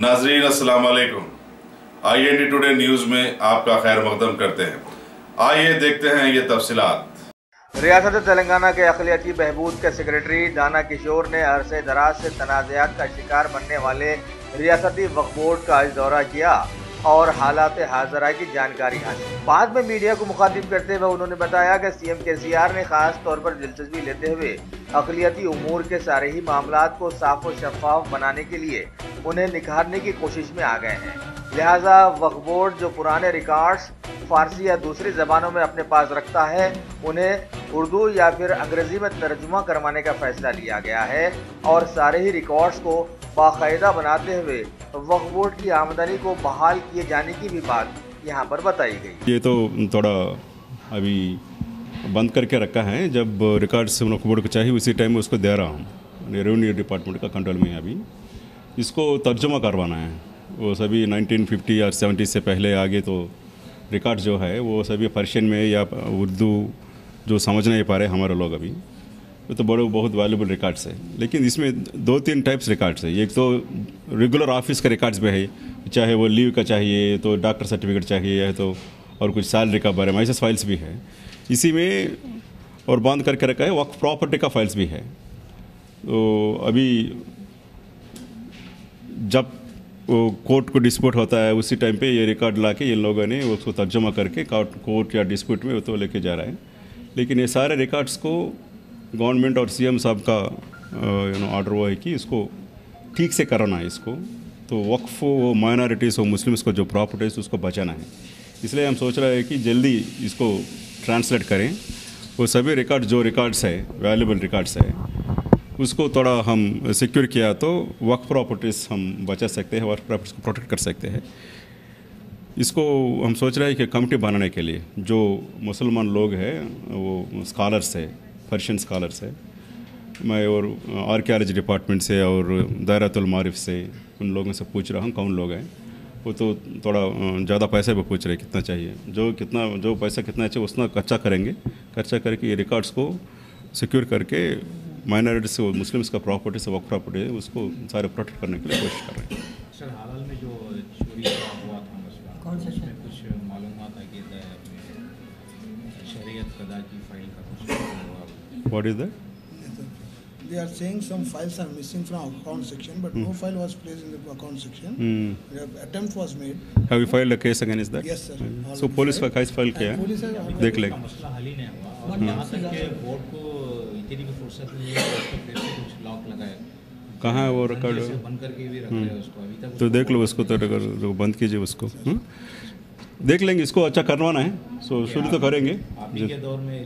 नाजरीन अस्सलाम वालेकुम। IND टुडे न्यूज़ में आपका खैर मकदम करते हैं। आइए देखते हैं ये तफसीलात। रियासत तेलंगाना के अक़लियती बहबूद के सेक्रेटरी दाना किशोर ने अरसे दराज से तनाज़ात का शिकार बनने वाले रियासती वक्फ बोर्ड का आज दौरा किया और हालात हाज़रा की जानकारी हासिल। बाद में मीडिया को मुखातिब करते हुए उन्होंने बताया कि CM KCR ने खास तौर पर दिलचस्पी लेते हुए अक़लियती उमूर के सारे ही मामलात को साफ और शफाफ बनाने के लिए उन्हें निखारने की कोशिश में आ गए हैं। लिहाजा वक्फ बोर्ड जो पुराने रिकॉर्ड्स फारसी या दूसरी ज़बानों में अपने पास रखता है उन्हें उर्दू या फिर अंग्रेज़ी में तर्जुमा करवाने का फैसला लिया गया है और सारे ही रिकॉर्ड्स को बाकायदा बनाते हुए वक्फ बोर्ड की आमदनी को बहाल किए जाने की भी बात यहाँ पर बताई गई। ये तो थोड़ा अभी बंद करके रखा है, जब रिकॉर्ड्स वक्फ बोर्ड को चाहिए उसी टाइम में उसको दे रहा हूँ। रेवेन्यू डिपार्टमेंट का कंट्रोल में है अभी, इसको तर्जुमा करवाना है। वो सभी 1950 या 70 से पहले आगे तो रिकॉर्ड जो है वो सभी पर्शियन में या उर्दू जो समझ नहीं पा रहे हमारे लोग अभी, वो तो बड़े बहुत वैल्यूबल रिकॉर्ड्स है। लेकिन इसमें 2-3 टाइप्स रिकॉर्ड्स है। एक तो रेगुलर ऑफिस के रिकॉर्ड्स में है, चाहे वो लीव का चाहिए तो डॉक्टर सर्टिफिकेट चाहिए तो, और कुछ सैलरी का बारे में ऐसे फाइल्स भी है इसी में, और बंद करके रखा है। वक्फ प्रॉपर्टी का फाइल्स भी है। तो अभी जब कोर्ट को डिस्प्यूट होता है उसी टाइम पे ये रिकॉर्ड ला के इन लोगों ने उसको तर्जुमा करके कोर्ट या डिस्प्यूट में तो लेके जा रहा है। लेकिन ये सारे रिकॉर्ड्स को गवर्नमेंट और CM साहब का ऑर्डर हुआ है कि इसको ठीक से कराना है इसको। तो वक्फ वो माइनॉरिटीज़ और मुस्लिम्स को जो प्रॉपर्टीज़ उसको बचाना है, इसलिए हम सोच रहे हैं कि जल्दी इसको ट्रांसलेट करें। वो सभी रिकॉर्ड जो रिकॉर्ड्स है वैल्यूबल रिकॉर्ड्स है उसको थोड़ा हम सिक्योर किया तो वक्फ प्रॉपर्टीज़ हम बचा सकते हैं, वक्फ प्रॉपर्टीज़ को प्रोटेक्ट कर सकते हैं। इसको हम सोच रहे हैं कि कमिटी बनाने के लिए जो मुसलमान लोग हैं वो स्कॉलर्स है, पर्शियन स्कॉलर्स है, मैं और आर्कियोलॉजी डिपार्टमेंट से और दायरतुल मारिफ से उन लोगों से पूछ रहा हूँ कौन लोग हैं। वो तो थोड़ा ज़्यादा पैसे पे पूछ रहे कितना चाहिए, जो पैसा कितना चाहिए उतना खर्चा करेंगे। खर्चा करके ये रिकॉर्ड्स को सिक्योर करके माइनॉरिटीज़ और मुस्लिम्स का प्रॉपर्टी से वक्फ प्रॉपर्टी है उसको सारे प्रोटेक्ट करने के लिए कोशिश कर रहे हैं। सर हाल में जो चोरी हुआ था मसला, कौन सा इसमें कुछ मालूम था कि शरीयत कदा की फाइल का कुछ what is that? They are saying some files are missing from account section, but no file was placed in the account section. Attempt was made. Have you filed a case against that? Yes, sir. So police का case file किया है, देख लेंगे। मसला हल ही नहीं हुआ और यहाँ तक के बोर्ड को इतनी की फुर्सत नहीं है उसको फिर से कुछ लॉक लगाए। कहाँ है वो रिकॉर्ड? बंद करके भी रख रहे हैं उसको अभी तक। तो देख लो उसको, तो अगर जो बंद कीजिए उसको, देख लेंगे। इसको अच्छा करवाना है, सो शुरू तो करेंगे। आप ही के दौर में